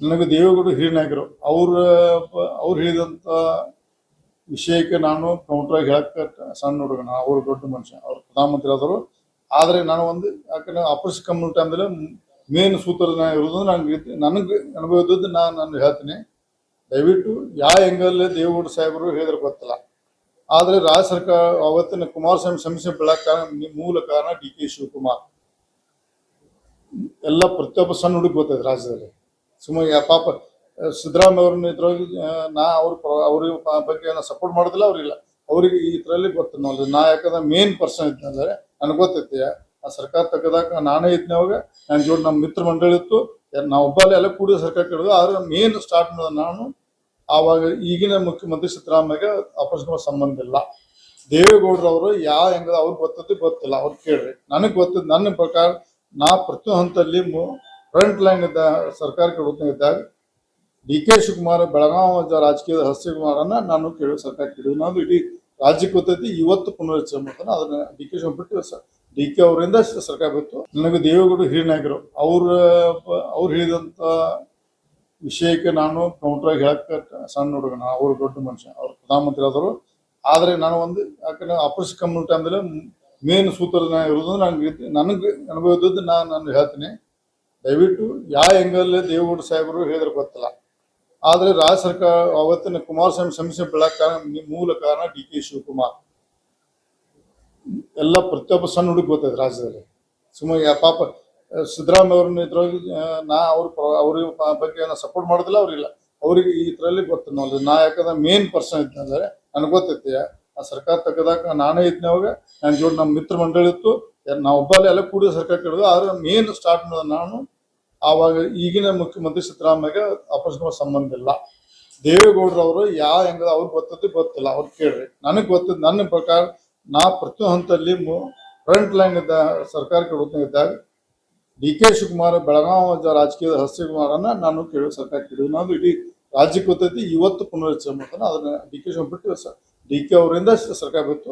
ನನಗೆ ದೇವೇಗೌಡರು ಹಿರಿಯ ನಾಯಕರು ಅವ್ರು ಹೇಳಿದಂಥ ವಿಷಯಕ್ಕೆ ನಾನು ಕೌಂಟ್ರಾಗಿ ಹೇಳಕ್ಕೆ ಸಣ್ಣ ಹುಡುಗ, ಅವರು ದೊಡ್ಡ ಮನುಷ್ಯ, ಅವ್ರು ಪ್ರಧಾನಮಂತ್ರಿ ಆದರು. ಆದರೆ ನಾನು ಒಂದು ಯಾಕಂದ್ರೆ ಆಪರೇಷನ್ ಕಮ್ಯುನಿಟಿ ಟೈಮ್ದಲ್ಲಿ ಮೇನ್ ಸೂತ್ರನ ಇರೋದು ನನಗೆ ಅನುಭವ ಇದ್ದದ್ದು ನಾನು ಹೇಳ್ತೀನಿ. ದಯವಿಟ್ಟು ಯಾವ ಹೆಂಗಲ್ಲೇ ದೇವೇಗೌಡ ಸಾಹೇಬರು ಹೇಳಿದ್ರೆ ಗೊತ್ತಿಲ್ಲ. ಆದರೆ ರಾಜ್ಯ ಸರ್ಕಾರ ಅವತ್ತಿನ ಕುಮಾರಸ್ವಾಮಿ ಸಮಸ್ಯೆ ಬೆಳಕ ಮೂಲ ಕಾರಣ ಡಿ ಕೆ ಶಿವಕುಮಾರ್. ಎಲ್ಲ ಪ್ರತಿಯೊಬ್ಬ ಸಣ್ಣ ಹುಡುಗಿ ಗೊತ್ತೈತೆ ರಾಜ್ಯದಲ್ಲಿ. ಸುಮ್ಮನೆ ಪಾಪ ಸಿದ್ದರಾಮಯ್ಯ ಅವ್ರನ್ನ ಇದ್ರೊಳಗೆ ಅವ್ರ ಬಗ್ಗೆ ನಾನು ಸಪೋರ್ಟ್ ಮಾಡೋದಿಲ್ಲ, ಅವ್ರಿಲ್ಲ, ಅವ್ರಿಗೆ ಈ ಥರಲ್ಲಿ ಗೊತ್ತಿಲ್ಲ. ನಾ ಯಾಕಂದ್ರೆ ಮೇನ್ ಪರ್ಸನ್ ಇದ್ದಂದ್ರೆ ನನಗೆ ಗೊತ್ತೈತಿ. ಆ ಸರ್ಕಾರ ತೆಗೆದಾಗ ನಾನೇ ಇದ್ನ ಅವಾಗ ನನ್ನ ಜೋಡಿ ನಮ್ಮ ಮಿತ್ರ ಮಂಡಳಿ ಇತ್ತು, ನಾವು ಒಬ್ಬಲ್ಲೇ ಎಲ್ಲ ಕೂಡಿ ಸರ್ಕಾರ ಕೇಳಿದ್ರು. ಆದ್ರೆ ಮೇನ್ ಸ್ಟಾರ್ಟ್ ಮಾಡೋದು ನಾನು. ಆವಾಗ ಈಗಿನ ಮುಖ್ಯಮಂತ್ರಿ ಸಿದ್ದರಾಮಯ್ಯಗೆ ಆಪರೇಷನ್ ಸಂಬಂಧ ಇಲ್ಲ. ದೇವೇಗೌಡರವರು ಯಾವ ಹೆಂಗದ ಅವ್ರಿಗೆ ಗೊತ್ತಿಲ್ಲ, ಅವ್ರು ಕೇಳ್ರಿ. ನನಗೆ ಗೊತ್ತಿದ್ದು ನನ್ನ ಪ್ರಕಾರ ನಾ ಪ್ರತಿಯೊಂದು ಹಂತದಲ್ಲಿ ಫ್ರಂಟ್ ಲೈನ್ ಇದ್ದ ಸರ್ಕಾರಕ್ಕೆ ಇದ್ದಾಗ ಡಿ ಕೆ ಶಿವಕುಮಾರ್ ಬೆಳಗಾವಿ ರಾಜಕೀಯದ ಹಸ್ತಿಕುಮಾರನ್ನ ನಾನು ಸರ್ಕಾರ ಕೇಳಿದ್ವಿ. ನಾವು ಇಡೀ ರಾಜ್ಯಕ್ಕೆ ಗೊತ್ತೈತಿ. ಇವತ್ತು ಪುನರ್ಚನೆ ಮಾಡ್ತಾನೆ ಅದನ್ನ ಡಿ ಕೆ ಶಿವಕುಮಾರ್ ಬಿಟ್ಟು ಡಿ ಕೆ ಅವರಿಂದ ಸರ್ಕಾರ ಬಿತ್ತು. ನನಗೆ ದೇವೇಗೌಡರು ಹಿರಿಯ ನಾಯಕರು ಅವ್ರು ಹೇಳಿದಂಥ ವಿಷಯಕ್ಕೆ ನಾನು ಕೌಂಟ್ರಾಗಿ ಹೇಳಕ್ಕೆ ಸಣ್ಣ ಹುಡುಗ, ಅವರು ದೊಡ್ಡ ಮನುಷ್ಯ, ಅವ್ರು ಪ್ರಧಾನಮಂತ್ರಿ ಆದರು. ಆದರೆ ನಾನು ಒಂದು ಯಾಕಂದ್ರೆ ಆಪರೇಷನ್ ಕಮ್ಯುನಿಟಿ ಟೈಮ್ದಲ್ಲಿ ಮೇನ್ ಸೂತ್ರನ ಇರೋದು ನನಗೆ ಅನುಭವ ಇದ್ದದ್ದು ನಾನು ಹೇಳ್ತೀನಿ. ದಯವಿಟ್ಟು ಯಾವ ಹೆಂಗಲ್ಲೇ ದೇವೇಗೌಡ ಸಾಹೇಬರು ಹೇಳಿದ್ರೆ ಗೊತ್ತಿಲ್ಲ. ಆದರೆ ರಾಜ್ಯ ಸರ್ಕಾರ ಅವತ್ತಿನ ಕುಮಾರಸ್ವಾಮಿ ಸಮಸ್ಯೆ ಬೆಳಕ ಮೂಲ ಕಾರಣ ಡಿ ಕೆ ಶಿವಕುಮಾರ್. ಎಲ್ಲ ಪ್ರತಿಯೊಬ್ಬ ಸಣ್ಣ ಹುಡುಗಿ ಗೊತ್ತೈತೆ ರಾಜ್ಯದಲ್ಲಿ. ಸುಮ್ಮನೆ ಪಾಪ ಸಿದ್ದರಾಮಯ್ಯ ಅವ್ರನ್ನ ಇದ್ರೊಳಗೆ ಅವ್ರ ಬಗ್ಗೆ ನಾನು ಸಪೋರ್ಟ್ ಮಾಡೋದಿಲ್ಲ, ಅವ್ರಿಲ್ಲ, ಅವ್ರಿಗೆ ಈ ಥರಲ್ಲಿ ಗೊತ್ತಿಲ್ಲ. ನಾ ಯಾಕಂದ್ರೆ ಮೇನ್ ಪರ್ಸನ್ ಇದ್ದಂದ್ರೆ ನನಗೆ ಗೊತ್ತೈತಿ. ಆ ಸರ್ಕಾರ ತೆಗೆದಾಗ ನಾನೇ ಇದ್ನ ಅವಾಗ ನನ್ನ ಜೋಡಿ ನಮ್ಮ ಮಿತ್ರ ಮಂಡಳಿ ಇತ್ತು, ನಾವು ಒಬ್ಬಲ್ಲೇ ಎಲ್ಲ ಕೂಡಿ ಸರ್ಕಾರ ಕೇಳಿದ್ರು. ಆದ್ರೆ ಮೇನ್ ಸ್ಟಾರ್ಟ್ ಮಾಡೋದು ನಾನು. ಆವಾಗ ಈಗಿನ ಮುಖ್ಯಮಂತ್ರಿ ಸಿದ್ದರಾಮಯ್ಯಗೆ ಆಪರೇಷನ್ ಸಂಬಂಧ ಇಲ್ಲ. ದೇವೇಗೌಡರವರು ಯಾವ ಹೆಂಗದ ಅವ್ರಿಗೆ ಗೊತ್ತಿಲ್ಲ, ಅವ್ರು ಕೇಳ್ರಿ. ನನಗೆ ಗೊತ್ತಿದ್ದು ನನ್ನ ಪ್ರಕಾರ ನಾ ಪ್ರತಿಯೊಂದು ಹಂತದಲ್ಲಿ ಫ್ರಂಟ್ ಲೈನ್ ಇದ್ದ ಸರ್ಕಾರಕ್ಕೆ ಇದ್ದಾಗ ಡಿ ಕೆ ಶಿವಕುಮಾರ್ ಬೆಳಗಾವಿ ರಾಜಕೀಯದ ಹಸ್ತಿಕುಮಾರನ್ನ ನಾನು ಸರ್ಕಾರ ಕೇಳಿದ್ವಿ. ನಾವು ಇಡೀ ರಾಜ್ಯಕ್ಕೆ ಗೊತ್ತೈತಿ. ಇವತ್ತು ಪುನರ್ಚನೆ ಮಾಡ್ತಾನೆ ಅದನ್ನ ಡಿ ಕೆ ಶಿವಕುಮಾರ್ ಬಿಟ್ಟು ಡಿ ಕೆ ಅವರಿಂದ ಸರ್ಕಾರ ಬಿತ್ತು.